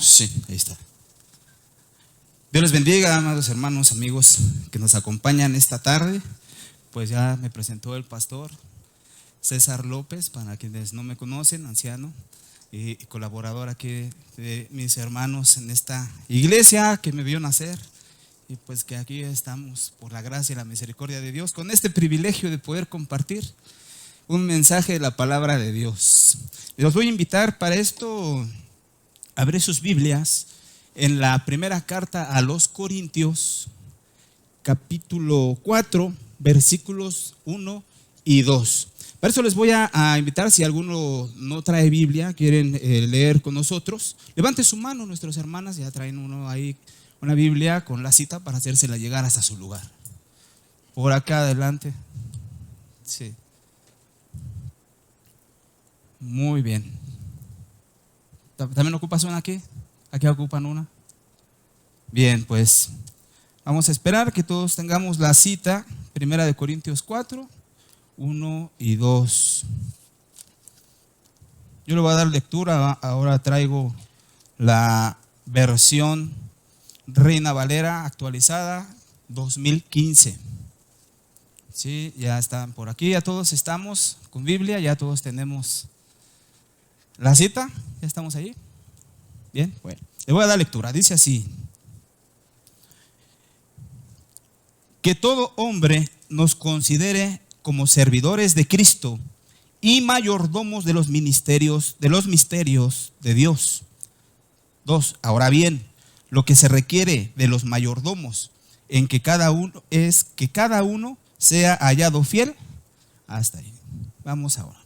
Sí, ahí está. Dios les bendiga, amados hermanos, amigos que nos acompañan esta tarde. Pues ya me presentó el pastor César López, para quienes no me conocen, anciano y colaborador aquí de mis hermanos en esta iglesia que me vio nacer. Y pues que aquí estamos por la gracia y la misericordia de Dios, con este privilegio de poder compartir un mensaje de la palabra de Dios. Los voy a invitar para esto a abrir sus Biblias en la primera carta a los Corintios, capítulo 4, versículos 1 y 2. Para eso les voy a invitar, si alguno no trae Biblia, quieren leer con nosotros, levante su mano. Nuestras hermanas ya traen uno ahí, una Biblia con la cita para hacérsela llegar hasta su lugar. Por acá adelante. Sí. Muy bien. ¿También ocupas una aquí? ¿Aquí ocupan una? Bien, pues vamos a esperar que todos tengamos la cita. Primera de Corintios 4, 1 y 2. Yo le voy a dar lectura. Ahora traigo la versión Reina Valera actualizada 2015. Sí, ya están por aquí, ya todos estamos con Biblia, ya todos tenemos la cita, ya estamos ahí. Bien, bueno, le voy a dar lectura. Dice así: que todo hombre nos considere como servidores de Cristo y mayordomos de los misterios de Dios. 2. Ahora bien, lo que se requiere de los mayordomos en que cada uno es que cada uno sea hallado fiel. Hasta ahí. Vamos a orar.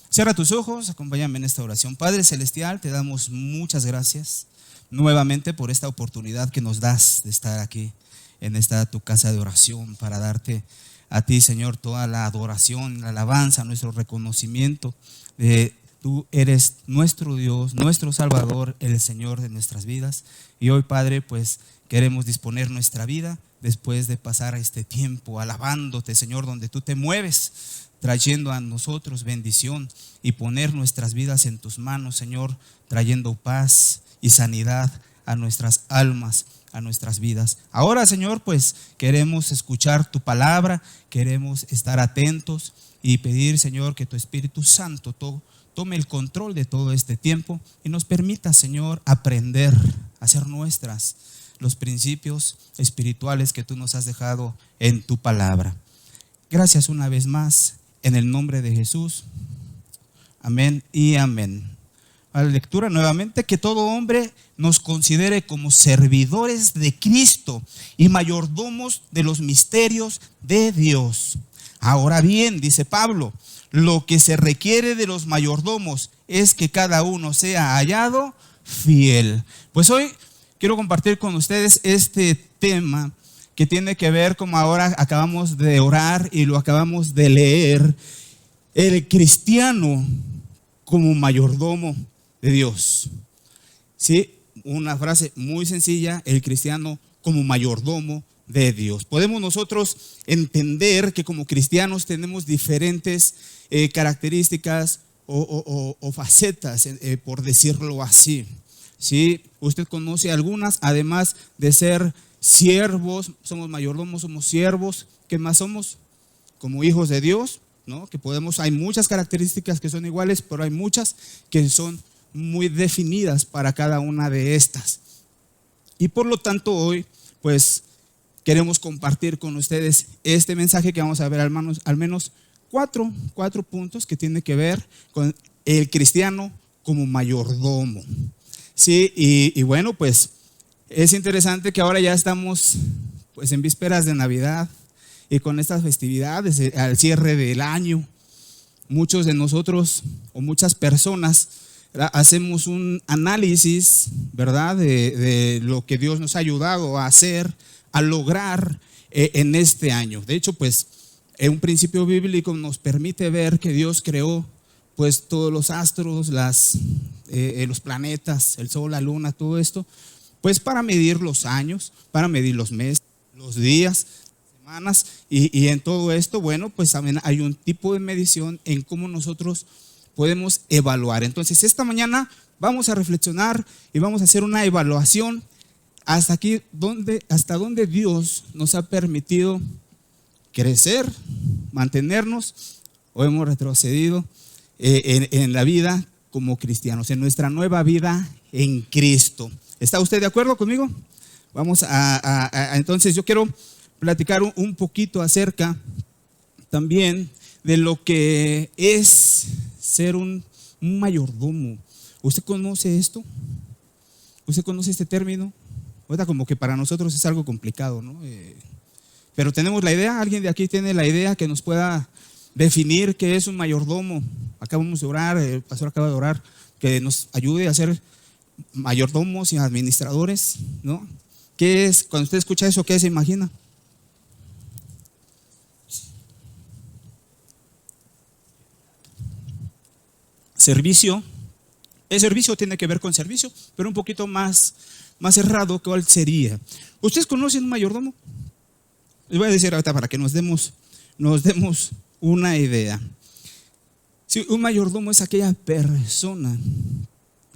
Cierra tus ojos, acompáñame en esta oración. Padre celestial, te damos muchas gracias nuevamente por esta oportunidad que nos das de estar aquí en esta tu casa de oración, para darte a ti, Señor, toda la adoración, la alabanza, nuestro reconocimiento de tú eres nuestro Dios, nuestro Salvador, el Señor de nuestras vidas. Y hoy, Padre, pues queremos disponer nuestra vida después de pasar este tiempo alabándote, Señor, donde tú te mueves, trayendo a nosotros bendición, y poner nuestras vidas en tus manos, Señor, trayendo paz y sanidad a nuestras almas, a nuestras vidas. Ahora, Señor, pues queremos escuchar tu palabra, queremos estar atentos y pedir, Señor, que tu Espíritu Santo tome el control de todo este tiempo y nos permita, Señor, aprender a hacer nuestras los principios espirituales que tú nos has dejado en tu palabra. Gracias una vez más, en el nombre de Jesús. Amén y amén. A la lectura nuevamente: que todo hombre nos considere como servidores de Cristo y mayordomos de los misterios de Dios. Ahora bien, dice Pablo, lo que se requiere de los mayordomos es que cada uno sea hallado fiel. Pues hoy quiero compartir con ustedes este tema que tiene que ver, como ahora acabamos de orar y lo acabamos de leer, el cristiano como mayordomo de Dios. Sí, una frase muy sencilla: el cristiano como mayordomo de Dios. Podemos nosotros entender que como cristianos tenemos diferentes características o facetas, por decirlo así. Sí, usted conoce algunas, además de ser siervos, somos mayordomos, somos siervos. ¿Qué más somos? Como hijos de Dios, ¿no? Que podemos, hay muchas características que son iguales, pero hay muchas que son muy definidas para cada una de estas. Y por lo tanto hoy, pues queremos compartir con ustedes este mensaje que vamos a ver al menos cuatro puntos que tienen que ver con el cristiano como mayordomo. Sí, y bueno, pues es interesante que ahora ya estamos pues en vísperas de Navidad y con estas festividades al cierre del año. Muchos de nosotros o muchas personas hacemos un análisis, ¿verdad?, de lo que Dios nos ha ayudado a hacer, a lograr en este año. De hecho, pues un principio bíblico nos permite ver que Dios creó pues todos los astros, los planetas, el sol, la luna, todo esto, pues para medir los años, para medir los meses, los días, semanas, y en todo esto, bueno, pues también hay un tipo de medición en cómo nosotros podemos evaluar. Entonces, esta mañana vamos a reflexionar y vamos a hacer una evaluación hasta dónde Dios nos ha permitido crecer, mantenernos, o hemos retrocedido en la vida como cristianos, en nuestra nueva vida en Cristo. ¿Está usted de acuerdo conmigo? Vamos entonces yo quiero platicar un poquito acerca también de lo que es ser un mayordomo. ¿Usted conoce esto? ¿Usted conoce este término? Ahorita como que para nosotros es algo complicado, ¿no? Pero tenemos la idea. ¿Alguien de aquí tiene la idea que nos pueda definir qué es un mayordomo? Acabamos de orar, el pastor acaba de orar, que nos ayude a ser mayordomos y administradores, ¿no? ¿Qué es? Cuando usted escucha eso, ¿qué se imagina? Servicio. El servicio tiene que ver con servicio, pero un poquito más cerrado. ¿Cuál sería? ¿Ustedes conocen un mayordomo? Les voy a decir ahorita para que nos demos una idea. Sí, un mayordomo es aquella persona,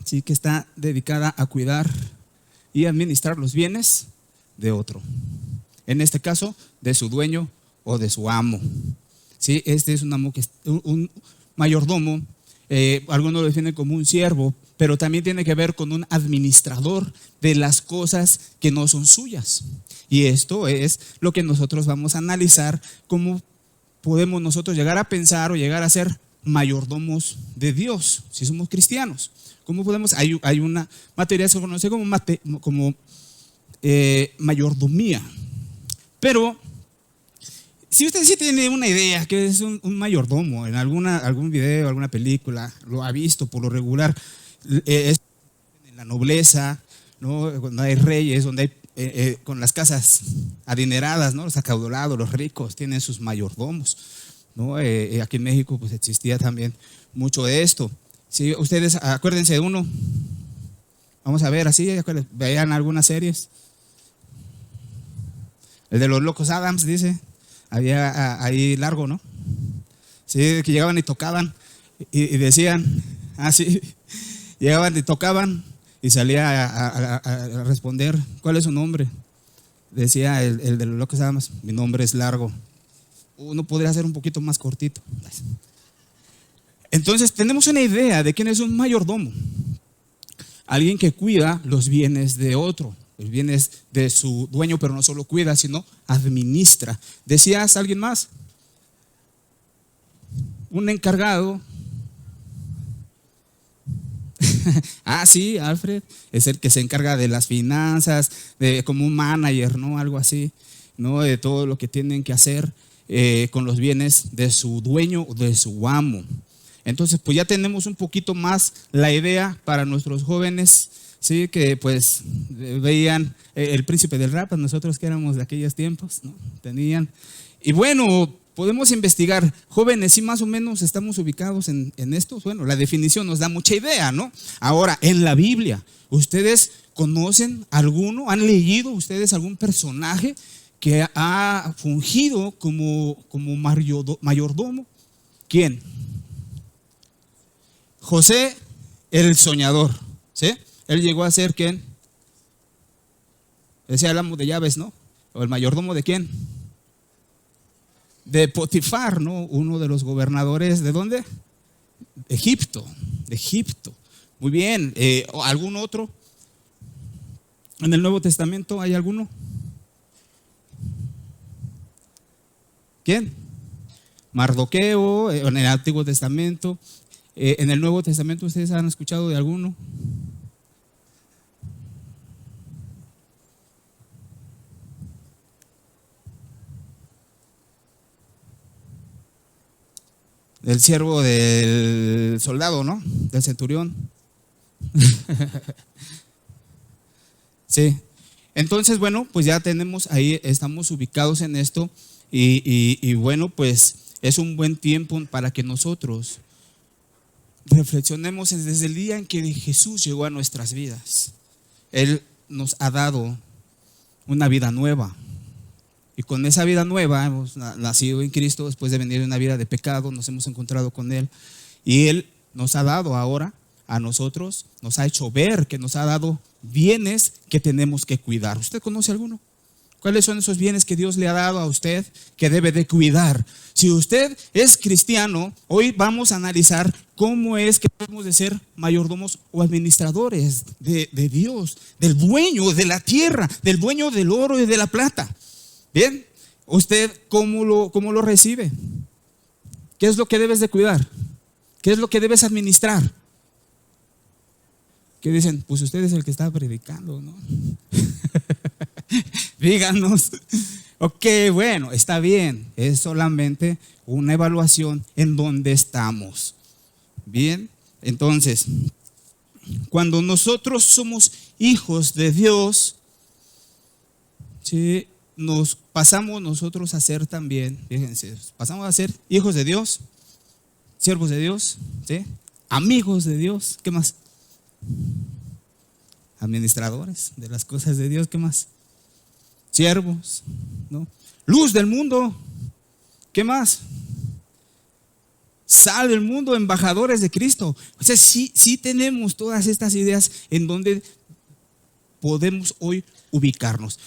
sí, que está dedicada a cuidar y administrar los bienes de otro. En este caso, de su dueño o de su amo. Sí, este es un mayordomo. Algunos lo definen como un siervo, pero también tiene que ver con un administrador de las cosas que no son suyas. Y esto es lo que nosotros vamos a analizar, cómo podemos nosotros llegar a pensar o llegar a ser mayordomos de Dios, si somos cristianos. ¿Cómo podemos? Hay una materia que se conoce como mayordomía. Pero si usted sí tiene una idea que es un mayordomo, en algún video, alguna película, lo ha visto por lo regular, es en la nobleza, ¿no? Cuando hay reyes, donde hay con las casas adineradas, ¿no? Los acaudalados, los ricos tienen sus mayordomos, ¿no? Aquí en México pues existía también mucho de esto. ¿Sí? Ustedes acuérdense de uno, vamos a ver así, vean algunas series. El de los locos Adams, dice. Había ahí largo, ¿no? Sí, que llegaban y tocaban y decían, sí, llegaban y tocaban y salía a responder, ¿cuál es su nombre? Decía el de los locos Adams, mi nombre es largo. Uno podría ser un poquito más cortito. Entonces tenemos una idea de quién es un mayordomo. Alguien que cuida los bienes de otro, los bienes de su dueño, pero no solo cuida, sino administra. ¿Decías alguien más? Un encargado. Sí, Alfred es el que se encarga de las finanzas, como un manager, ¿no? Algo así, ¿no? De todo lo que tienen que hacer con los bienes de su dueño o de su amo. Entonces, pues ya tenemos un poquito más la idea para nuestros jóvenes, sí, que pues veían El Príncipe del Rap, nosotros que éramos de aquellos tiempos, ¿no? Tenían. Y bueno, podemos investigar, jóvenes, si más o menos estamos ubicados en esto. Bueno, la definición nos da mucha idea, ¿no? Ahora, en la Biblia, ¿ustedes conocen alguno? ¿Han leído ustedes algún personaje que ha fungido como mayordomo? ¿Quién? José el soñador, ¿sí? Él llegó a ser ¿quién? Decía el amo de llaves, ¿no? ¿O el mayordomo de quién? De Potifar, ¿no? Uno de los gobernadores, ¿de dónde? De Egipto. Muy bien. ¿Algún otro? ¿En el Nuevo Testamento hay alguno? ¿Quién? Mardoqueo, en el Antiguo Testamento. En el Nuevo Testamento, ¿ustedes han escuchado de alguno? El siervo del soldado, ¿no? Del centurión. Sí. Entonces, bueno, pues ya tenemos ahí, estamos ubicados en esto y bueno, pues es un buen tiempo para que nosotros reflexionemos desde el día en que Jesús llegó a nuestras vidas. Él nos ha dado una vida nueva. Y con esa vida nueva hemos nacido en Cristo después de venir de una vida de pecado, nos hemos encontrado con Él. Y Él nos ha dado ahora a nosotros, nos ha hecho ver que nos ha dado bienes que tenemos que cuidar. ¿Usted conoce alguno? ¿Cuáles son esos bienes que Dios le ha dado a usted que debe de cuidar? Si usted es cristiano, hoy vamos a analizar cómo es que podemos de ser mayordomos o administradores de Dios, del dueño de la tierra, del dueño del oro y de la plata. Bien, ¿usted cómo lo recibe? ¿Qué es lo que debes de cuidar? ¿Qué es lo que debes administrar? ¿Qué dicen? Pues usted es el que está predicando, ¿no? Díganos. Ok, bueno, está bien. Es solamente una evaluación en dónde estamos. Bien, entonces, cuando nosotros somos hijos de Dios, ¿sí? Nos pasamos nosotros a ser también, fíjense, pasamos a ser hijos de Dios, siervos de Dios, ¿sí? Amigos de Dios, ¿qué más? Administradores de las cosas de Dios, ¿qué más? Siervos, ¿no? Luz del mundo, ¿qué más? Sal del mundo, embajadores de Cristo. O sea, sí tenemos todas estas ideas en donde podemos hoy ubicarnos.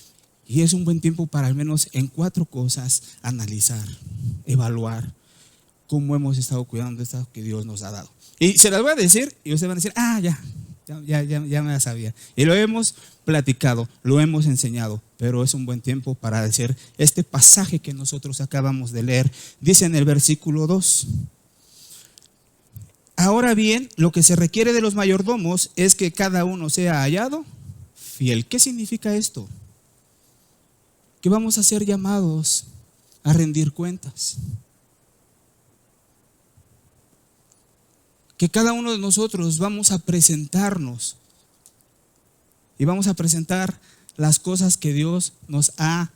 Y es un buen tiempo para al menos en 4 cosas analizar, evaluar cómo hemos estado cuidando de esto que Dios nos ha dado. Y se las voy a decir y ustedes van a decir, ya me la sabía. Y lo hemos platicado, lo hemos enseñado, pero es un buen tiempo para decir este pasaje que nosotros acabamos de leer. Dice en el versículo 2: ahora bien, lo que se requiere de los mayordomos es que cada uno sea hallado fiel. ¿Qué significa esto? Que vamos a ser llamados a rendir cuentas. Que cada uno de nosotros vamos a presentarnos y vamos a presentar las cosas que Dios nos ha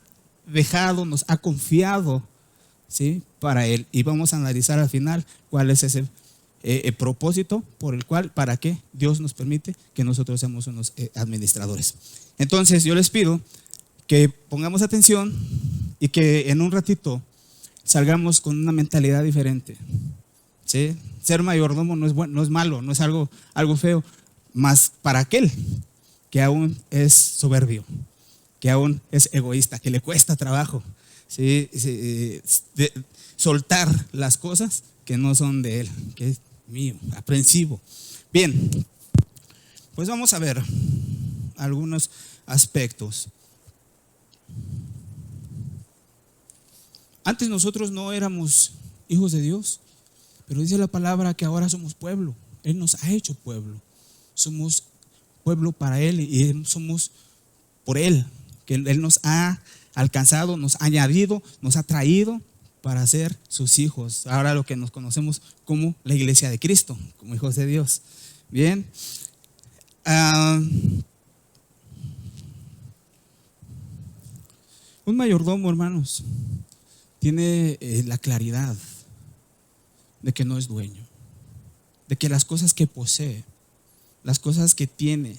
dejado, nos ha confiado, ¿sí? Para Él. Y vamos a analizar al final cuál es ese propósito por el cual, para qué Dios nos permite que nosotros seamos unos administradores. Entonces yo les pido que pongamos atención y que en un ratito salgamos con una mentalidad diferente, ¿sí? Ser mayordomo no es bueno, no es malo, no es algo feo, más para aquel que aún es soberbio, que aún es egoísta, que le cuesta trabajo, ¿sí? Soltar las cosas que no son de él, que es mío, aprensivo. Bien, pues vamos a ver algunos aspectos. Antes nosotros no éramos hijos de Dios, pero dice la palabra que ahora somos pueblo. Él nos ha hecho pueblo. Somos pueblo para Él y somos por Él, que Él nos ha alcanzado, nos ha añadido, nos ha traído para ser sus hijos. Ahora lo que nos conocemos como la iglesia de Cristo, como hijos de Dios. Bien. Un mayordomo, hermanos, tiene la claridad de que no es dueño, de que las cosas que posee, las cosas que tiene,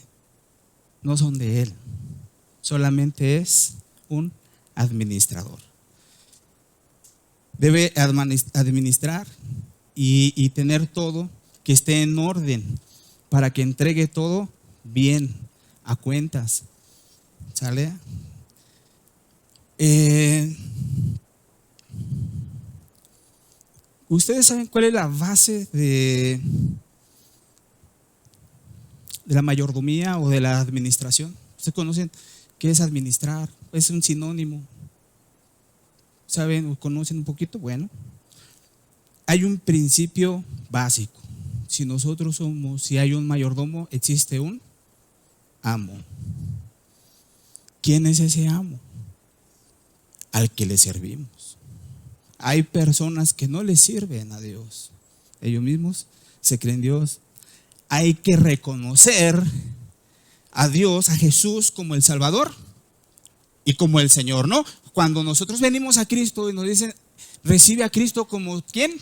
no son de él, solamente es un administrador. Debe administrar y tener todo que esté en orden para que entregue todo bien a cuentas. ¿Sale? ¿Ustedes saben cuál es la base de la mayordomía o de la administración? ¿Ustedes conocen qué es administrar? Es un sinónimo. ¿Saben o conocen un poquito? Bueno, hay un principio básico. Si hay un mayordomo, existe un amo. ¿Quién es ese amo? Al que le servimos. Hay personas que no le sirven a Dios, ellos mismos se creen Dios. Hay que reconocer a Dios, a Jesús como el Salvador y como el Señor, ¿no? Cuando nosotros venimos a Cristo y nos dicen, recibe a Cristo como ¿quién?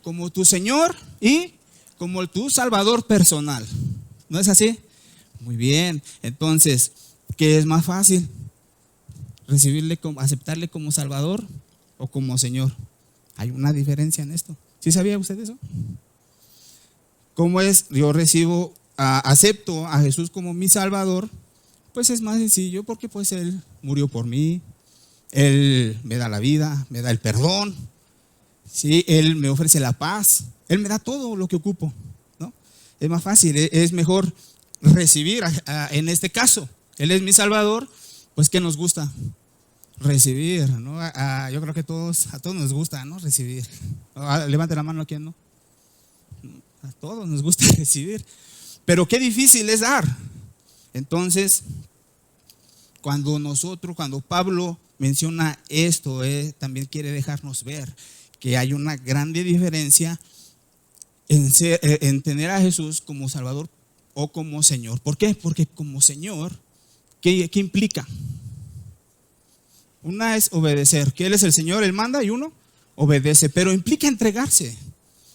Como tu Señor y como tu Salvador personal. ¿No es así? Muy bien. Entonces, ¿qué es más fácil? ¿Aceptarle como Salvador o como Señor? Hay una diferencia en esto. ¿Sí sabía usted eso? ¿Cómo es? Yo acepto a Jesús como mi Salvador. Pues es más sencillo porque pues Él murió por mí, Él me da la vida, me da el perdón, ¿sí? Él me ofrece la paz, Él me da todo lo que ocupo, ¿no? Es más fácil, es mejor recibir en este caso. Él es mi Salvador, pues ¿qué nos gusta? Recibir, ¿no? Yo creo que a todos nos gusta, ¿no? Recibir. Levante la mano a quien no. A todos nos gusta recibir, pero qué difícil es dar. Entonces, cuando Pablo menciona esto, también quiere dejarnos ver que hay una grande diferencia en tener a Jesús como Salvador o como Señor. ¿Por qué? Porque como Señor, ¿qué implica? Una es obedecer, que Él es el Señor, Él manda, y uno obedece, pero implica entregarse.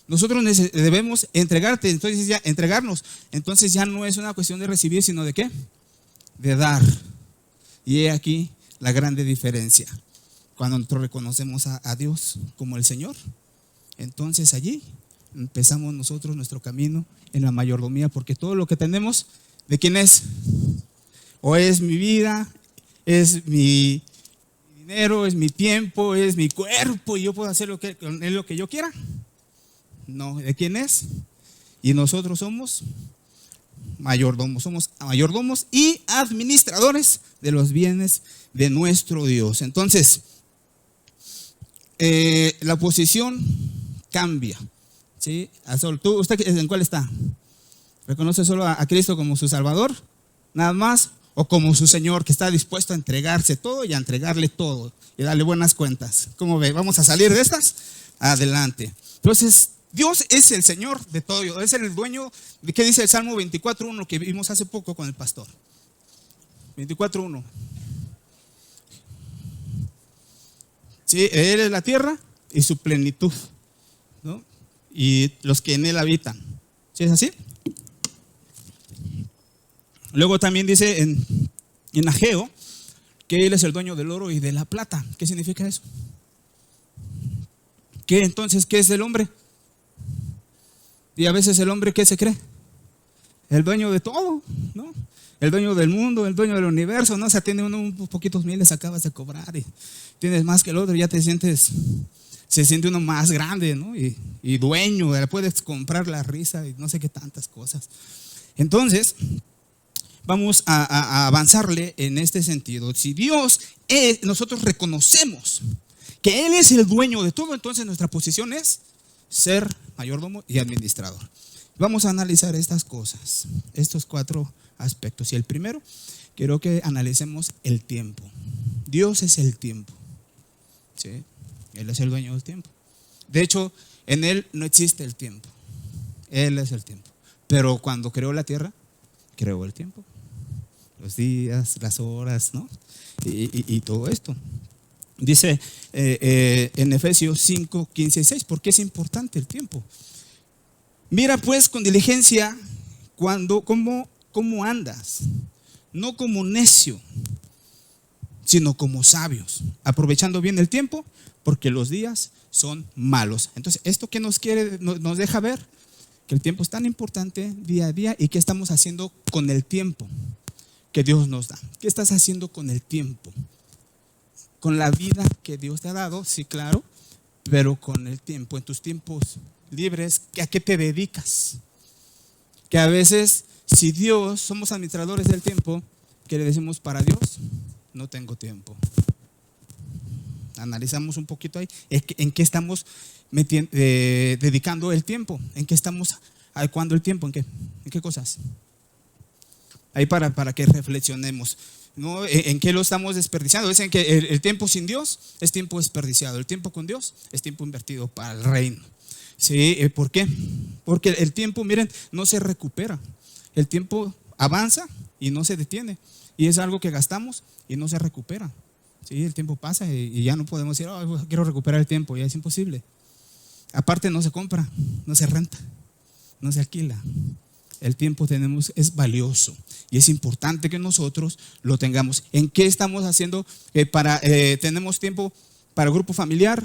Nosotros debemos entregarnos. Entonces ya no es una cuestión de recibir, sino de ¿qué? De dar. Y he aquí la grande diferencia. Cuando nosotros reconocemos a Dios como el Señor, entonces allí empezamos nosotros nuestro camino en la mayordomía, porque todo lo que tenemos, ¿de quién es? O es mi vida, es mi dinero, es mi tiempo, es mi cuerpo, y yo puedo hacer con él lo que yo quiera. No, ¿de quién es? Y nosotros somos mayordomos y administradores de los bienes de nuestro Dios. Entonces, la posición cambia, ¿sí? ¿Usted en cuál está? ¿Reconoce solo a Cristo como su Salvador? Nada más, o como su Señor, que está dispuesto a entregarse todo y a entregarle todo y darle buenas cuentas. ¿Cómo ve? ¿Vamos a salir de estas? Adelante. Entonces, Dios es el Señor de todo, es el dueño. ¿De qué dice el Salmo 24:1 que vimos hace poco con el pastor? 24:1. Sí, Él es la tierra y su plenitud, ¿no? Y los que en Él habitan. ¿Sí es así? Luego también dice en Ageo que Él es el dueño del oro y de la plata. ¿Qué significa eso? ¿Qué entonces? ¿Qué es el hombre? Y a veces el hombre, ¿qué se cree? El dueño de todo, ¿no? El dueño del mundo, el dueño del universo, ¿no? O sea, tiene unos poquitos miles, acabas de cobrar y tienes más que el otro, ya se siente uno más grande, ¿no? Y dueño, puedes comprar la risa y no sé qué tantas cosas. Entonces, vamos a avanzarle en este sentido. Si nosotros reconocemos que Él es el dueño de todo, entonces nuestra posición es ser mayordomo y administrador. Vamos a analizar estas cosas, estos 4 aspectos. Y el primero, quiero que analicemos el tiempo. Dios es el tiempo, ¿sí? Él es el dueño del tiempo. De hecho, en Él no existe el tiempo. Él es el tiempo. Pero cuando creó la tierra, creó el tiempo. Los días, las horas, ¿no? Y todo esto. Dice en Efesios 5, 15 y 6, ¿por qué es importante el tiempo? Mira pues con diligencia cómo andas, no como necio, sino como sabios, aprovechando bien el tiempo, porque los días son malos. Entonces, ¿esto qué nos deja ver? Que el tiempo es tan importante día a día y qué estamos haciendo con el tiempo que Dios nos da. ¿Qué estás haciendo con el tiempo? Con la vida que Dios te ha dado, sí, claro, pero con el tiempo, en tus tiempos libres, ¿a qué te dedicas? Que a veces, si somos administradores del tiempo, ¿qué le decimos para Dios? No tengo tiempo. Analizamos un poquito ahí, ¿en qué estamos dedicando el tiempo? ¿En qué estamos adecuando el tiempo? ¿En qué cosas? Ahí para que reflexionemos, ¿no? ¿En qué lo estamos desperdiciando? Dicen que el tiempo sin Dios es tiempo desperdiciado. El tiempo con Dios es tiempo invertido para el reino. ¿Sí? ¿Por qué? Porque el tiempo, miren, no se recupera. El tiempo avanza y no se detiene. Y es algo que gastamos y no se recupera. ¿Sí? El tiempo pasa y ya no podemos decir, quiero recuperar el tiempo. Ya es imposible. Aparte no se compra, no se renta, no se alquila. El tiempo es valioso y es importante que nosotros lo tengamos. ¿En qué estamos haciendo? ¿Tenemos tiempo para el grupo familiar?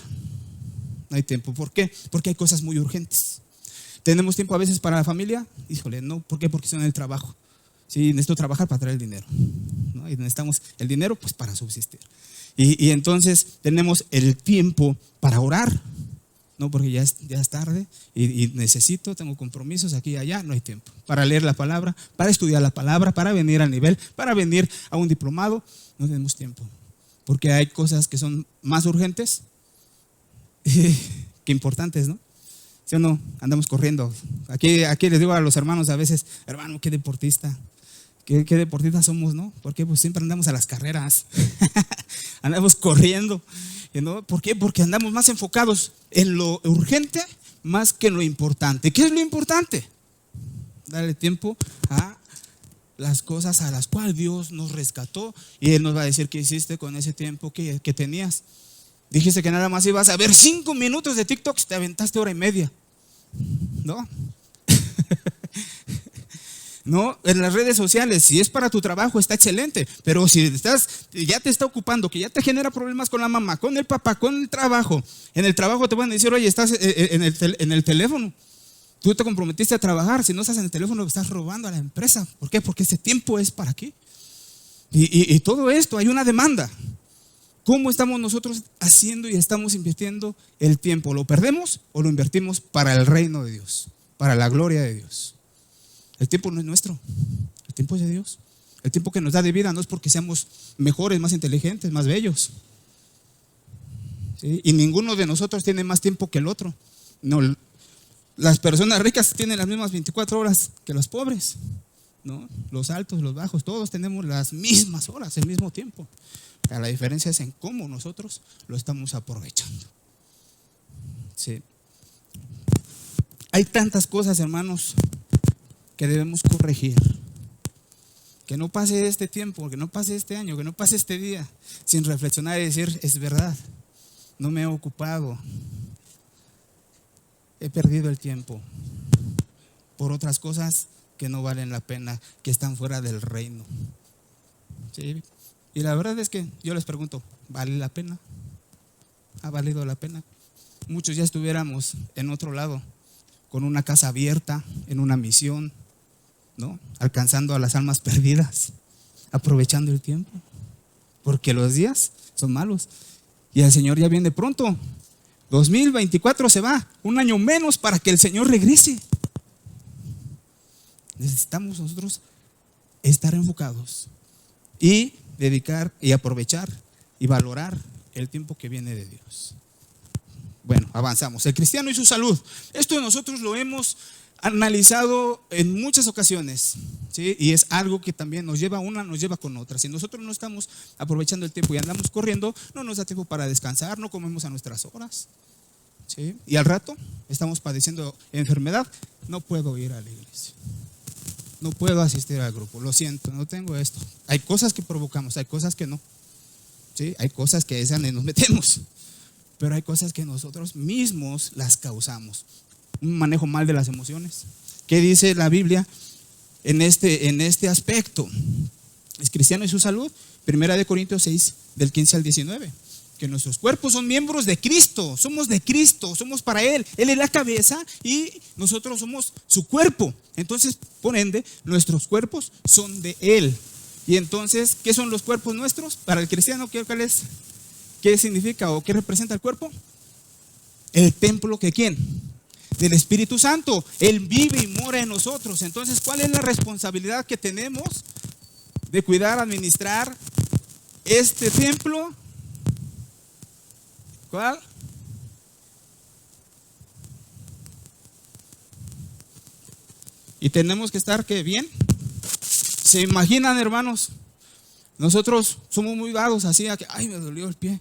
No hay tiempo. ¿Por qué? Porque hay cosas muy urgentes. ¿Tenemos tiempo a veces para la familia? Híjole, no. ¿Por qué? Porque son en el trabajo. Sí, necesito trabajar para traer el dinero, ¿no? Y necesitamos el dinero pues para subsistir. Y entonces tenemos el tiempo para orar, ¿no? Porque ya es tarde y tengo compromisos aquí y allá, no hay tiempo. Para leer la palabra, para estudiar la palabra, para venir al nivel, para venir a un diplomado, no tenemos tiempo. Porque hay cosas que son más urgentes que importantes, ¿no? ¿Sí o no? Andamos corriendo. Aquí les digo a los hermanos a veces, hermano, qué deportista. ¿Qué deportistas somos, no? Porque pues siempre andamos a las carreras. Andamos corriendo, ¿no? ¿Por qué? Porque andamos más enfocados en lo urgente más que en lo importante. ¿Qué es lo importante? Darle tiempo a las cosas a las cuales Dios nos rescató, y Él nos va a decir qué hiciste con ese tiempo que tenías. Dijiste que nada más ibas a ver 5 minutos de TikTok, te aventaste 1 hora y media, ¿no? No, en las redes sociales, si es para tu trabajo está excelente, pero si ya te está ocupando, que ya te genera problemas con la mamá, con el papá, con el trabajo, en el trabajo te van a decir, oye, estás en el teléfono, tú te comprometiste a trabajar, si no estás en el teléfono estás robando a la empresa. ¿Por qué? Porque ese tiempo es para aquí. Y todo esto, hay una demanda. ¿Cómo estamos nosotros haciendo y estamos invirtiendo el tiempo? ¿Lo perdemos o lo invertimos para el reino de Dios, para la gloria de Dios? El tiempo no es nuestro, el tiempo es de Dios. El tiempo que nos da de vida no es porque seamos mejores, más inteligentes, más bellos, ¿sí? Y ninguno de nosotros tiene más tiempo que el otro. No, las personas ricas tienen las mismas 24 horas que los pobres, ¿no? Los altos, los bajos, todos tenemos las mismas horas, el mismo tiempo. La diferencia es en cómo nosotros lo estamos aprovechando, ¿sí? Hay tantas cosas, hermanos, que debemos corregir. Que no pase este tiempo, que no pase este año, que no pase este día sin reflexionar y decir, es verdad, no me he ocupado, he perdido el tiempo por otras cosas que no valen la pena, que están fuera del reino, ¿sí? Y la verdad es que yo les pregunto, ¿vale la pena? ¿Ha valido la pena? Muchos ya estuviéramos en otro lado, con una casa abierta, en una misión, ¿no? Alcanzando a las almas perdidas, aprovechando el tiempo, porque los días son malos y el Señor ya viene pronto. 2024 se va, 1 año menos para que el Señor regrese. Necesitamos nosotros estar enfocados y dedicar y aprovechar y valorar el tiempo que viene de Dios. Bueno, avanzamos. El cristiano y su salud. Esto nosotros lo hemos analizado en muchas ocasiones, ¿sí? Y es algo que también nos lleva con otra. Si nosotros no estamos aprovechando el tiempo y andamos corriendo, no nos da tiempo para descansar, no comemos a nuestras horas, ¿sí? Y al rato estamos padeciendo enfermedad. No puedo ir a la iglesia, no puedo asistir al grupo, lo siento, no tengo esto. Hay cosas que provocamos, hay cosas que no, ¿sí? Hay cosas que esas nos metemos, pero hay cosas que nosotros mismos las causamos. Un manejo mal de las emociones. ¿Qué dice la Biblia en este aspecto? ¿Es cristiano y su salud? 1 Corintios 6, del 15 al 19. Que nuestros cuerpos son miembros de Cristo, somos de Cristo, somos para Él. Él es la cabeza y nosotros somos su cuerpo. Entonces, por ende, nuestros cuerpos son de Él. Y entonces, ¿qué son los cuerpos nuestros? Para el cristiano, ¿qué significa o qué representa el cuerpo? El templo que ¿quién? Del Espíritu Santo. Él vive y mora en nosotros. Entonces, ¿cuál es la responsabilidad que tenemos de cuidar, administrar este templo? ¿Cuál? Y tenemos que estar ¿qué? Bien. ¿Se imaginan, hermanos? Nosotros somos muy dados así a que, ay, me dolió el pie,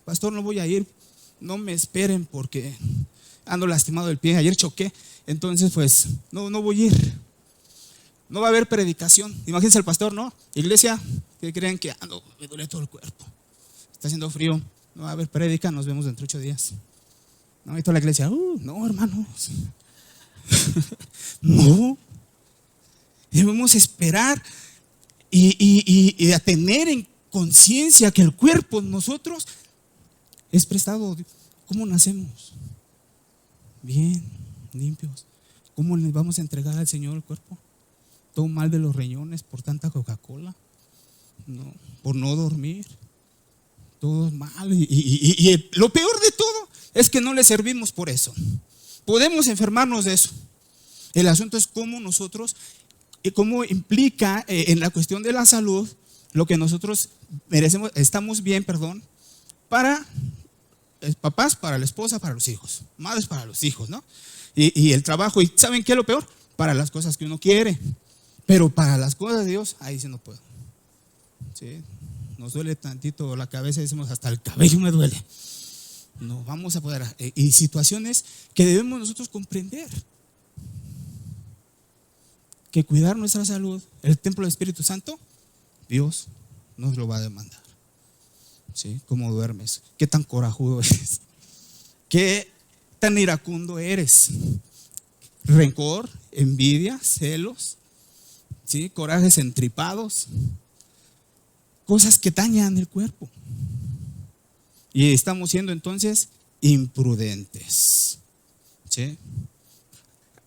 pastor, no voy a ir, no me esperen porque ando lastimado del pie, ayer choqué, entonces pues no voy a ir. No va a haber predicación. Imagínense el pastor, ¿no? Iglesia, ¿qué creen que ando? Me duele todo el cuerpo, está haciendo frío, no va a haber prédica, nos vemos dentro de 8 días. No, y toda la iglesia, no, hermanos. No, debemos esperar y a tener en conciencia que el cuerpo nosotros es prestado. ¿Cómo nacemos? bien, limpios. ¿Cómo les vamos a entregar al Señor el cuerpo? Todo mal de los riñones por tanta Coca-Cola, no, por no dormir, todo mal. Y lo peor de todo es que no le servimos por eso. Podemos enfermarnos de eso. El asunto es cómo nosotros, cómo implica en la cuestión de la salud lo que nosotros merecemos, estamos bien, perdón, para papás, para la esposa, para los hijos, madres para los hijos, ¿no? Y el trabajo, y ¿saben qué es lo peor? Para las cosas que uno quiere, pero para las cosas de Dios, ahí sí no puedo. ¿Sí? Nos duele tantito la cabeza, decimos hasta el cabello me duele. No vamos a poder, y situaciones que debemos nosotros comprender, que cuidar nuestra salud, el templo del Espíritu Santo, Dios nos lo va a demandar. ¿Sí? ¿Cómo duermes? ¿Qué tan corajudo eres? ¿Qué tan iracundo eres? Rencor, envidia, celos, ¿sí? Corajes entripados, cosas que dañan el cuerpo. Y estamos siendo entonces imprudentes. ¿Sí?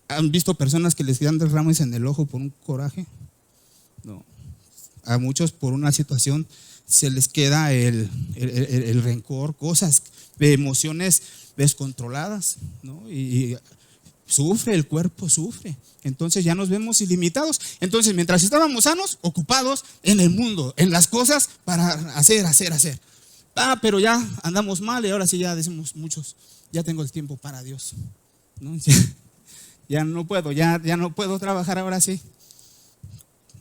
¿Han visto personas que les dan derrames en el ojo por un coraje? No. A muchos por una situación se les queda el rencor, cosas, de emociones descontroladas, ¿no? Y sufre, el cuerpo sufre. Entonces ya nos vemos ilimitados. Entonces mientras estábamos sanos, ocupados en el mundo, en las cosas para hacer. Pero ya andamos mal y ahora sí ya decimos muchos, ya tengo el tiempo para Dios, ¿no? Ya no puedo, ya no puedo trabajar ahora sí.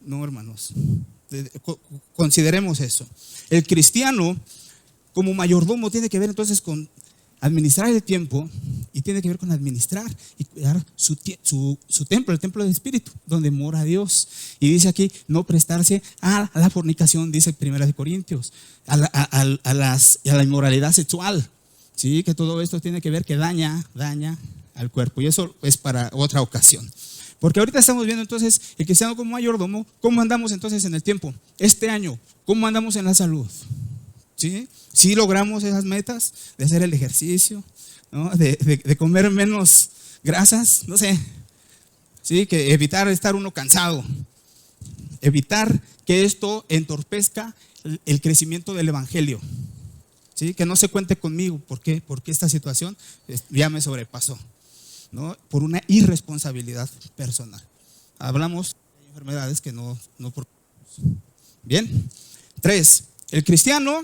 No, hermanos, consideremos eso. El cristiano como mayordomo tiene que ver entonces con administrar el tiempo, y tiene que ver con administrar y cuidar su templo, el templo del Espíritu, donde mora Dios. Y dice aquí, no prestarse a la fornicación, dice 1 Corintios, a la inmoralidad sexual. ¿Sí? Que todo esto tiene que ver que daña al cuerpo, y eso es para otra ocasión. Porque ahorita estamos viendo entonces el cristiano como mayordomo, cómo andamos entonces en el tiempo, este año, cómo andamos en la salud. ¿Sí? Si logramos esas metas de hacer el ejercicio, ¿no? de comer menos grasas, no sé, ¿sí? Que evitar estar uno cansado, evitar que esto entorpezca el crecimiento del evangelio. ¿Sí? Que no se cuente conmigo. ¿Por qué? Porque esta situación ya me sobrepasó, ¿no? Por una irresponsabilidad personal. Hablamos de enfermedades que no por... Bien. 3. El cristiano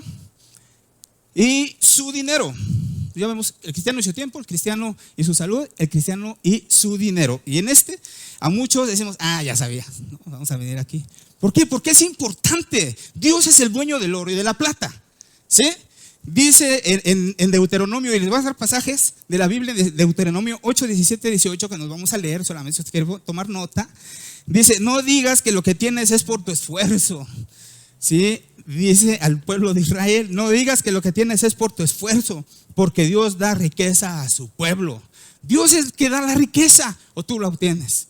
y su dinero. Ya vemos el cristiano y su tiempo, el cristiano y su salud, el cristiano y su dinero. Y en a muchos decimos, ya sabía, ¿no? Vamos a venir aquí. ¿Por qué? Porque es importante. Dios es el dueño del oro y de la plata. ¿Sí? Dice en Deuteronomio, y les voy a dar pasajes de la Biblia, de Deuteronomio 8, 17, 18, que nos vamos a leer, solamente si quiero tomar nota. Dice, no digas que lo que tienes es por tu esfuerzo. ¿Sí? Dice al pueblo de Israel, no digas que lo que tienes es por tu esfuerzo, porque Dios da riqueza a su pueblo. Dios es el que da la riqueza, o tú la obtienes.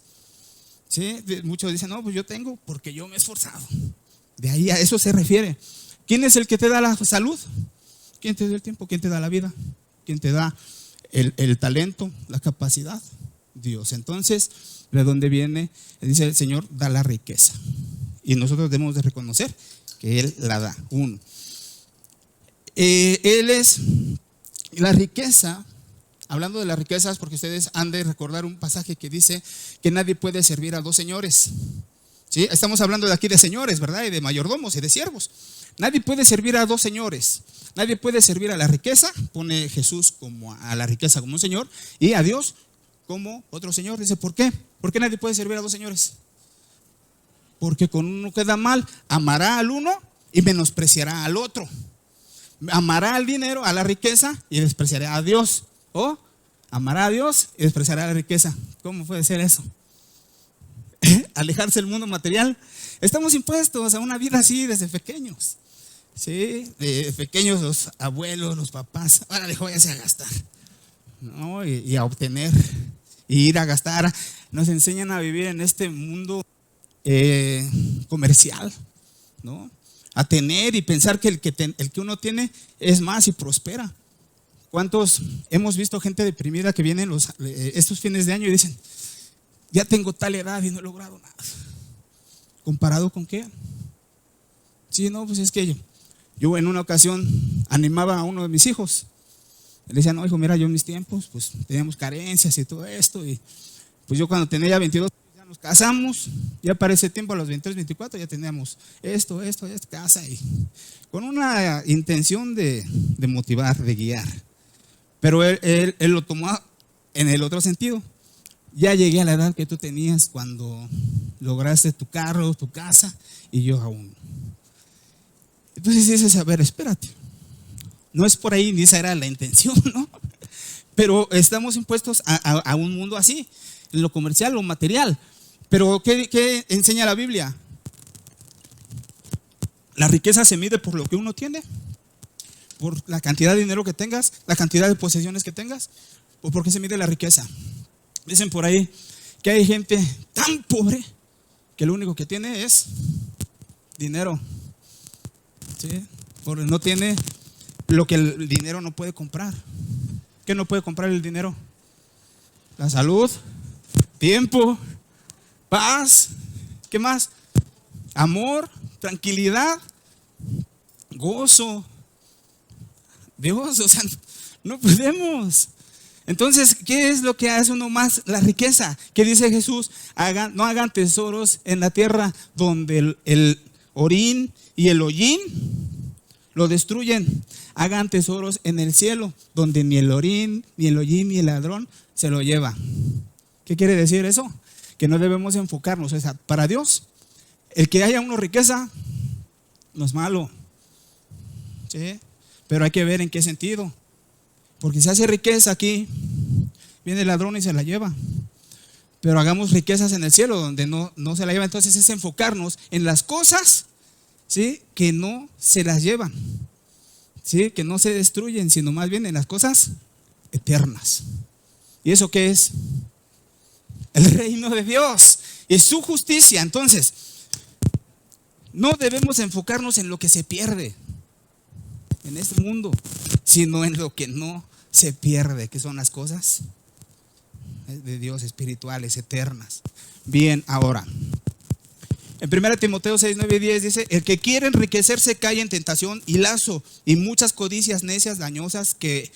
¿Sí? Muchos dicen, no, pues yo tengo porque yo me he esforzado. De ahí a eso se refiere. ¿Quién es el que te da la salud? ¿Quién te da el tiempo? ¿Quién te da la vida? ¿Quién te da el talento, la capacidad? Dios. Entonces, ¿de dónde viene? Dice el Señor, da la riqueza. Y nosotros debemos de reconocer que Él la da. Uno. Él es la riqueza. Hablando de las riquezas, porque ustedes han de recordar un pasaje que dice que nadie puede servir a dos señores. ¿Sí? Estamos hablando de aquí de señores, ¿verdad? Y de mayordomos y de siervos. Nadie puede servir a dos señores. Nadie puede servir a la riqueza, pone Jesús como a la riqueza como un señor, y a Dios como otro señor. Dice, ¿por qué? ¿Por qué nadie puede servir a dos señores? Porque con uno queda mal, amará al uno y menospreciará al otro. Amará al dinero, a la riqueza, y despreciará a Dios. O amará a Dios y despreciará la riqueza. ¿Cómo puede ser eso? Alejarse del mundo material. Estamos impuestos a una vida así desde pequeños. ¿Sí? De pequeños los abuelos, los papás, ahora le váyase a gastar, ¿no? Y a obtener, y ir a gastar. Nos enseñan a vivir en este mundo comercial, ¿no? A tener y pensar que el que uno tiene es más y prospera. ¿Cuántos hemos visto gente deprimida que vienen estos fines de año y dicen, ya tengo tal edad y no he logrado nada? ¿Comparado con qué? Sí, no, pues es que yo en una ocasión animaba a uno de mis hijos. Le decía, no, hijo, mira, yo en mis tiempos, pues teníamos carencias y todo esto. Y pues yo cuando tenía ya 22, ya nos casamos. Ya para ese tiempo, a los 23, 24, ya teníamos esto, casa. Y con una intención de motivar, de guiar. Pero él lo tomó en el otro sentido. Ya llegué a la edad que tú tenías cuando lograste tu carro, tu casa, y yo aún. Entonces dices, a ver, espérate. No es por ahí, ni esa era la intención, ¿no? Pero estamos impuestos a un mundo así, lo comercial, lo material. Pero ¿qué enseña la Biblia? La riqueza se mide por lo que uno tiene, por la cantidad de dinero que tengas, la cantidad de posesiones que tengas. ¿O por qué se mide la riqueza? Dicen por ahí que hay gente tan pobre que lo único que tiene es dinero. ¿Sí? Porque no tiene lo que el dinero no puede comprar. ¿Qué no puede comprar el dinero? La salud, tiempo, paz, ¿qué más? Amor, tranquilidad, gozo. Dios, o sea, no podemos. Entonces, ¿qué es lo que hace uno más? La riqueza. ¿Qué dice Jesús? No hagan tesoros en la tierra donde el orín y el hollín lo destruyen. Hagan tesoros en el cielo donde ni el orín, ni el hollín, ni el ladrón se lo lleva. ¿Qué quiere decir eso? Que no debemos enfocarnos. O sea, para Dios, el que haya una riqueza no es malo. ¿Sí? Pero hay que ver en qué sentido. Porque si hace riqueza aquí, viene el ladrón y se la lleva. Pero hagamos riquezas en el cielo donde no se la lleva. Entonces es enfocarnos en las cosas, ¿sí?, que no se las llevan, ¿sí?, que no se destruyen, sino más bien en las cosas eternas. ¿Y eso qué es? El reino de Dios y su justicia. Entonces, no debemos enfocarnos en lo que se pierde en este mundo, sino en lo que no se pierde, que son las cosas de Dios, espirituales, eternas. Bien, ahora, en 1 Timoteo 6, 9 y 10 dice: el que quiere enriquecerse cae en tentación y lazo y muchas codicias necias, dañosas, que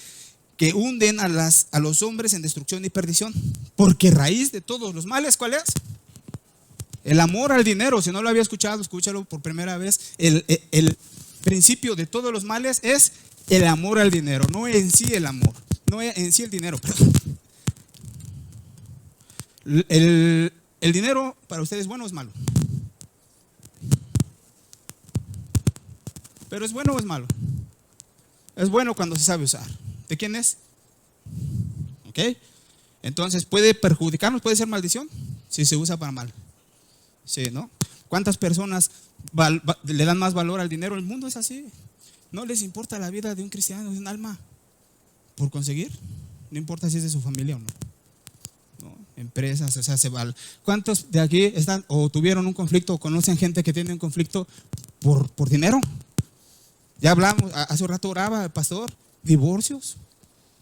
hunden a los hombres en destrucción y perdición. Porque raíz de todos los males, ¿cuál es? El amor al dinero. Si no lo había escuchado, escúchalo por primera vez. El principio de todos los males es el amor al dinero, no en sí el amor, no en sí el dinero, perdón. ¿El dinero para ustedes es bueno o es malo? ¿Pero es bueno o es malo? Es bueno cuando se sabe usar. ¿De quién es? ¿Ok? Entonces, ¿puede perjudicarnos? ¿Puede ser maldición? Si se usa para mal. Sí, ¿no? ¿Cuántas personas le dan más valor al dinero? El mundo es así. No les importa la vida de un cristiano, de un alma, por conseguir. No importa si es de su familia o no. Empresas, o sea, ¿cuántos de aquí están o tuvieron un conflicto o conocen gente que tiene un conflicto por dinero? Ya hablamos, hace un rato oraba el pastor, divorcios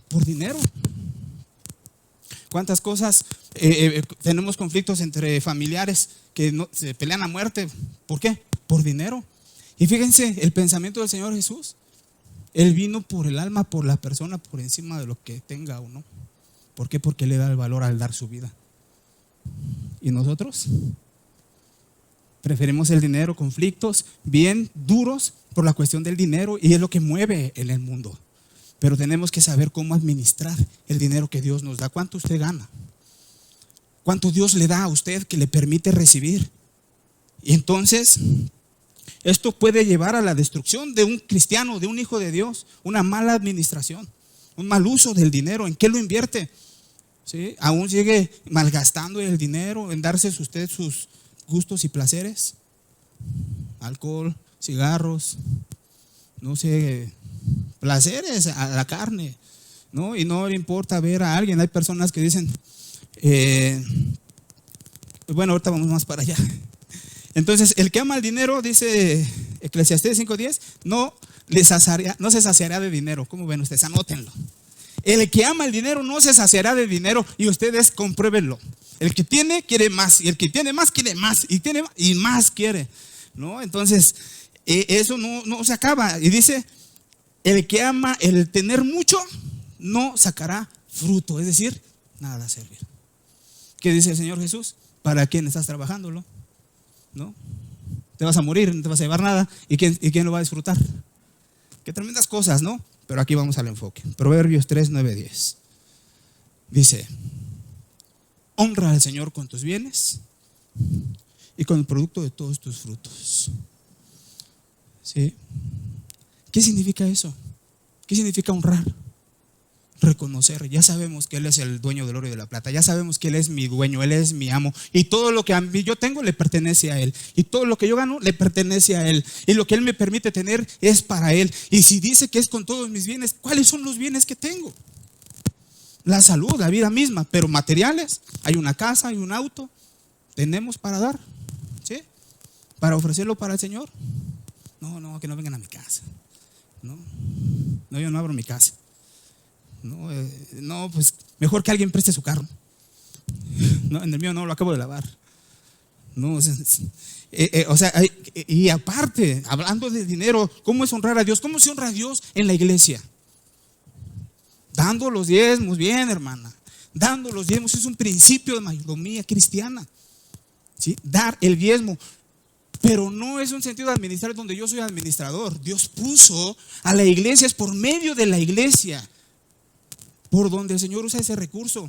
por dinero. ¿Cuántas cosas tenemos conflictos entre familiares que se pelean a muerte? ¿Por qué? Por dinero. Y fíjense el pensamiento del Señor Jesús. Él vino por el alma, por la persona, por encima de lo que tenga o no. ¿Por qué? Porque le da el valor al dar su vida. ¿Y nosotros? Preferimos el dinero, conflictos bien duros por la cuestión del dinero, y es lo que mueve en el mundo. Pero tenemos que saber cómo administrar el dinero que Dios nos da. ¿Cuánto usted gana? ¿Cuánto Dios le da a usted que le permite recibir? Y entonces, esto puede llevar a la destrucción de un cristiano, de un hijo de Dios. Una mala administración, un mal uso del dinero. ¿En qué lo invierte? ¿Sí? Aún sigue malgastando el dinero en darse usted sus gustos y placeres. Alcohol, cigarros, no sé, placeres a la carne, ¿no? Y no le importa ver a alguien. Hay personas que dicen, bueno, ahorita vamos más para allá. Entonces, el que ama el dinero, dice Eclesiastés 5:10, no se saciará de dinero. ¿Cómo ven ustedes? Anótenlo. El que ama el dinero no se saciará de dinero, y ustedes compruébenlo. El que tiene quiere más, y el que tiene más quiere más, y tiene y más quiere, ¿no? Entonces, eso no se acaba. Y dice, el que ama el tener mucho no sacará fruto, es decir, nada va a servir. ¿Qué dice el Señor Jesús? ¿Para quién estás trabajándolo? ¿No? Te vas a morir, no te vas a llevar nada. ¿Y quién lo va a disfrutar? Qué tremendas cosas, ¿no? Pero aquí vamos al enfoque. Proverbios 3, 9, 10. Dice, honra al Señor con tus bienes y con el producto de todos tus frutos. ¿Sí? ¿Qué significa eso? ¿Qué significa honrar? Reconocer, ya sabemos que Él es el dueño del oro y de la plata, ya sabemos que Él es mi dueño, Él es mi amo, y todo lo que yo tengo le pertenece a Él, y todo lo que yo gano le pertenece a Él, y lo que Él me permite tener es para Él. Y si dice que es con todos mis bienes, ¿cuáles son los bienes que tengo? La salud, la vida misma, pero materiales, hay una casa, hay un auto, tenemos para dar, ¿sí? Para ofrecerlo para el Señor. No, que no vengan a mi casa. No, yo no abro mi casa. No, pues mejor que alguien preste su carro. No, en el mío no, lo acabo de lavar. No, o sea, y aparte, hablando de dinero, ¿cómo es honrar a Dios? ¿Cómo se honra a Dios en la iglesia? Dando los diezmos, bien, hermana. Dando los diezmos es un principio de mayordomía cristiana, ¿sí? Dar el diezmo. Pero no es un sentido de administrar donde yo soy administrador. Dios puso a la iglesia, es por medio de la iglesia por donde el Señor usa ese recurso.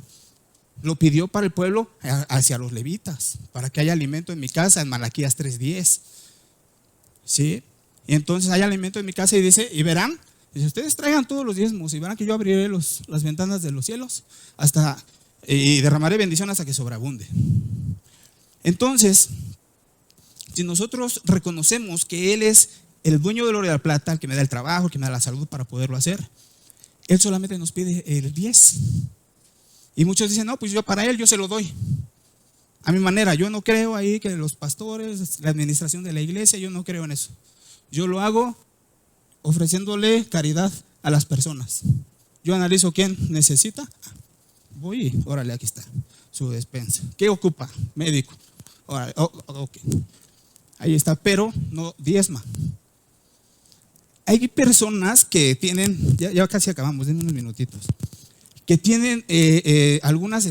Lo pidió para el pueblo hacia los levitas, para que haya alimento en mi casa, en Malaquías 3:10. ¿Sí? Y entonces hay alimento en mi casa, y dice, y verán, dice, ustedes traigan todos los diezmos y verán que yo abriré las ventanas de los cielos y derramaré bendición hasta que sobreabunde. Entonces, si nosotros reconocemos que Él es el dueño del oro y de la plata, el que me da el trabajo, el que me da la salud para poderlo hacer, Él solamente nos pide el 10. Y muchos dicen, no, pues yo para Él yo se lo doy a mi manera. Yo no creo ahí que los pastores, la administración de la iglesia, yo no creo en eso. Yo lo hago ofreciéndole caridad a las personas. Yo analizo quién necesita, voy y órale, aquí está su despensa. ¿Qué ocupa? Médico. Órale, ok. Ahí está, pero no diezma. Hay personas que tienen, ya casi acabamos, en unos minutitos, que tienen algunas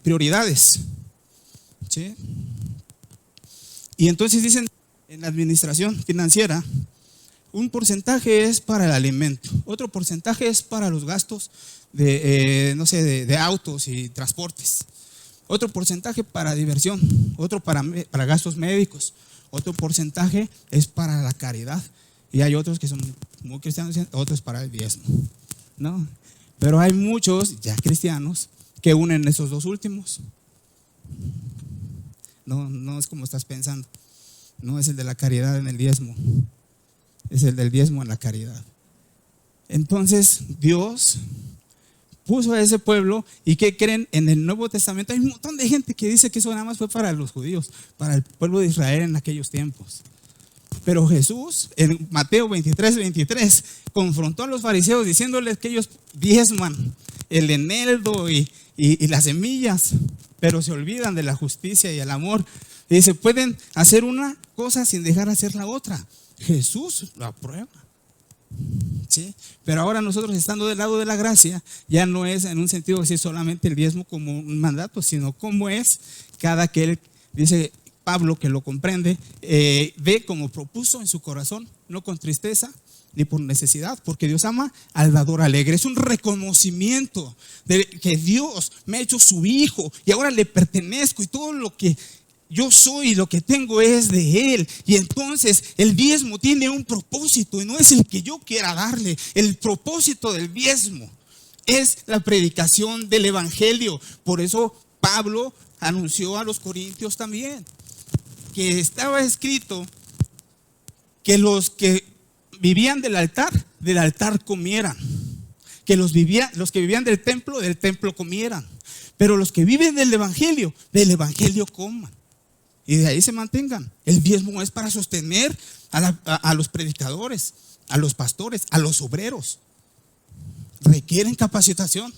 prioridades, ¿sí? Y entonces dicen, en la administración financiera, un porcentaje es para el alimento, otro porcentaje es para los gastos de autos y transportes, otro porcentaje para diversión, otro para gastos médicos, otro porcentaje es para la caridad. Y hay otros que son muy cristianos, otros para el diezmo, ¿no? Pero hay muchos ya cristianos que unen esos dos últimos. No es como estás pensando. No es el de la caridad en el diezmo, es el del diezmo en la caridad. Entonces Dios puso a ese pueblo, y ¿qué creen? En el Nuevo Testamento hay un montón de gente que dice que eso nada más fue para los judíos, para el pueblo de Israel en aquellos tiempos. Pero Jesús, en Mateo 23, confrontó a los fariseos diciéndoles que ellos diezman el eneldo y las semillas, pero se olvidan de la justicia y el amor. Y dice, pueden hacer una cosa sin dejar de hacer la otra. Jesús lo aprueba, ¿sí? Pero ahora nosotros, estando del lado de la gracia, ya no es en un sentido de decir solamente el diezmo como un mandato, sino como es cada aquel, dice Pablo, que lo comprende, ve como propuso en su corazón, no con tristeza ni por necesidad, porque Dios ama al dador alegre. Es un reconocimiento de que Dios me ha hecho su hijo y ahora le pertenezco, y todo lo que yo soy y lo que tengo es de Él. Y entonces el diezmo tiene un propósito, y no es el que yo quiera darle. El propósito del diezmo es la predicación del evangelio. Por eso Pablo anunció a los corintios también que estaba escrito que los que vivían del altar comieran, que los que vivían del templo comieran, pero los que viven del evangelio coman, y de ahí se mantengan. El diezmo es para sostener a los predicadores, a los pastores, a los obreros. requieren capacitación.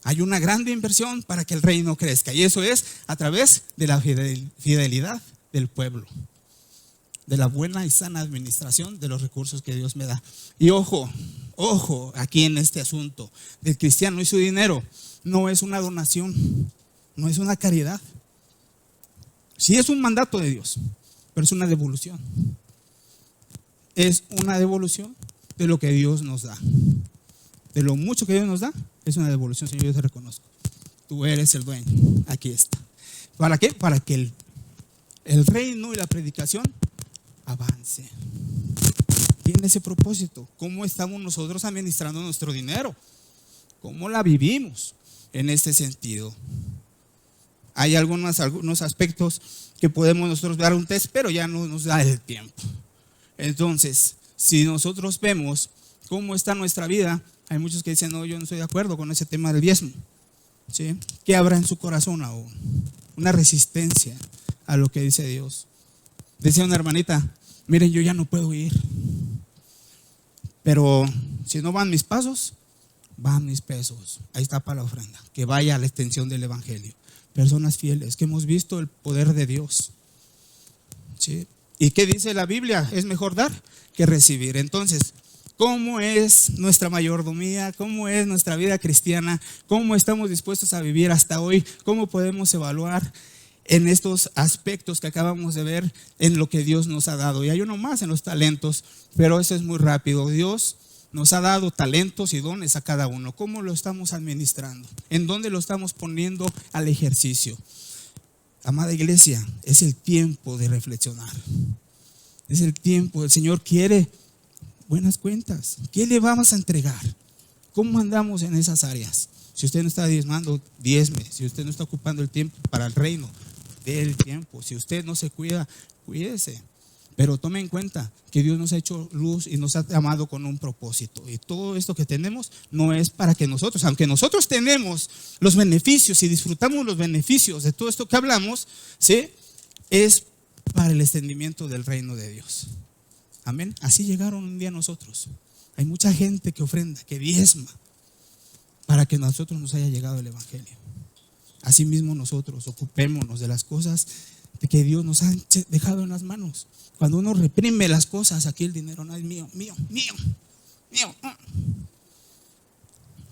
Hay una grande inversión para que el reino crezca, y eso es a través de la fidelidad del pueblo, de la buena y sana administración de los recursos que Dios me da. Y ojo, ojo, aquí en este asunto del cristiano y su dinero, no es una donación, no es una caridad. Sí es un mandato de Dios, pero es una devolución. Es una devolución de lo que Dios nos da. De lo mucho que Dios nos da, es una devolución. Señor, yo te reconozco. Tú eres el dueño. Aquí está. ¿Para qué? Para que el reino y la predicación avance. Tiene ese propósito. ¿Cómo estamos nosotros administrando nuestro dinero? ¿Cómo la vivimos en este sentido? Hay algunos aspectos que podemos nosotros dar un test, pero ya no nos da el tiempo. Entonces, si nosotros vemos cómo está nuestra vida, hay muchos que dicen, no, yo no estoy de acuerdo con ese tema del diezmo, ¿sí? ¿Qué habrá en su corazón aún? Una resistencia a lo que dice Dios. Decía una hermanita, miren, yo ya no puedo ir, pero si no van mis pasos, van mis pesos. Ahí está para la ofrenda, que vaya a la extensión del evangelio. Personas fieles, que hemos visto el poder de Dios, ¿sí? ¿Y qué dice la Biblia? Es mejor dar que recibir. Entonces, ¿cómo es nuestra mayordomía? ¿Cómo es nuestra vida cristiana? ¿Cómo estamos dispuestos a vivir hasta hoy? ¿Cómo podemos evaluar en estos aspectos que acabamos de ver en lo que Dios nos ha dado? Y hay uno más en los talentos, pero eso es muy rápido. Dios nos ha dado talentos y dones a cada uno. ¿Cómo lo estamos administrando? ¿En dónde lo estamos poniendo al ejercicio? Amada iglesia, es el tiempo de reflexionar. Es el tiempo. El Señor quiere buenas cuentas. ¿Qué le vamos a entregar? ¿Cómo andamos en esas áreas? Si usted no está diezmando, diezme. Si usted no está ocupando el tiempo para el reino, dé el tiempo. Si usted no se cuida, cuídese. Pero tome en cuenta que Dios nos ha hecho luz y nos ha amado con un propósito. Y todo esto que tenemos no es para que nosotros, aunque nosotros tenemos los beneficios y disfrutamos los beneficios de todo esto que hablamos, ¿sí? Es para el extendimiento del reino de Dios. Amén. Así llegaron un día nosotros. Hay mucha gente que ofrenda, que diezma, para que a nosotros nos haya llegado el evangelio. Asimismo nosotros ocupémonos de las cosas que Dios nos ha dejado en las manos. Cuando uno reprime las cosas, aquí el dinero no es mío, mío, mío, mío.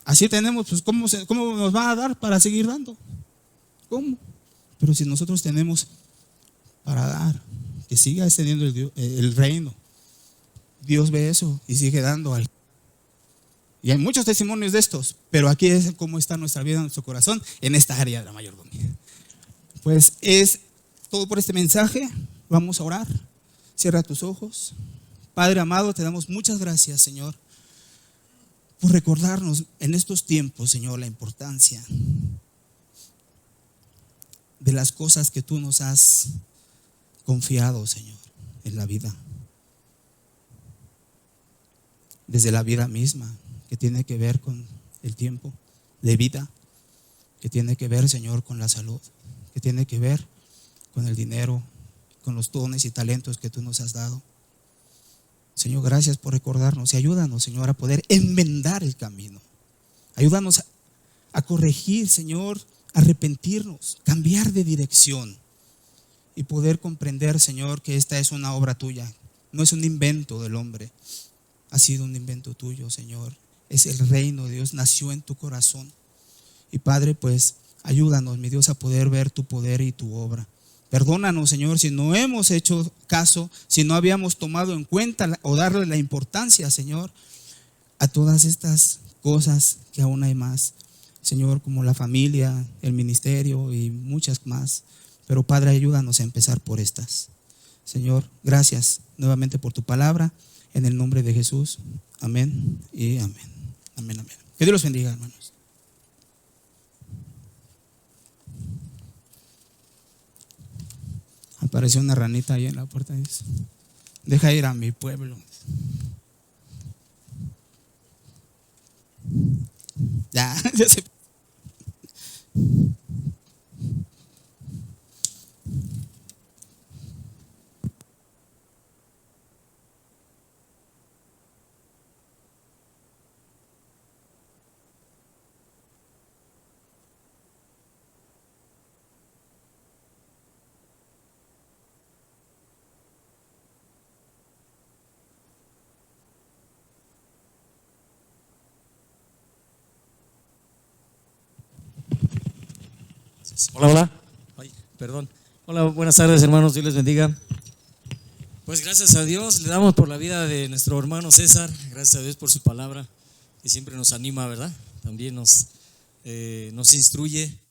Así tenemos, pues ¿cómo nos va a dar para seguir dando? ¿Cómo? Pero si nosotros tenemos para dar, que siga extendiendo el reino, Dios ve eso y sigue dando. Y hay muchos testimonios de estos, pero aquí es cómo está nuestra vida, nuestro corazón en esta área de la mayordomía. Pues es todo por este mensaje. Vamos a orar. Cierra tus ojos. Padre amado, te damos muchas gracias, Señor, por recordarnos en estos tiempos, Señor, la importancia de las cosas que tú nos has confiado, Señor, en la vida. Desde la vida misma, que tiene que ver con el tiempo de vida, que tiene que ver, Señor, con la salud, que tiene que ver con el dinero, con los dones y talentos que tú nos has dado. Señor, gracias por recordarnos y ayúdanos, Señor, a poder enmendar el camino. Ayúdanos a corregir, Señor, a arrepentirnos, cambiar de dirección y poder comprender, Señor, que esta es una obra tuya, no es un invento del hombre, ha sido un invento tuyo, Señor. Es el reino de Dios, nació en tu corazón. Y Padre, pues ayúdanos, mi Dios, a poder ver tu poder y tu obra. Perdónanos, Señor, si no hemos hecho caso, si no habíamos tomado en cuenta o darle la importancia, Señor, a todas estas cosas que aún hay más, Señor, como la familia, el ministerio y muchas más. Pero Padre, ayúdanos a empezar por estas. Señor, gracias nuevamente por tu palabra, en el nombre de Jesús. Amén y amén. Amén, amén. Que Dios los bendiga, hermanos. Apareció una ranita ahí en la puerta. Dice, deja ir a mi pueblo. Ya se Hola, hola. Ay, perdón. Hola, buenas tardes, hermanos. Dios les bendiga. Pues gracias a Dios le damos por la vida de nuestro hermano César. Gracias a Dios por su palabra, que siempre nos anima, ¿verdad? También nos instruye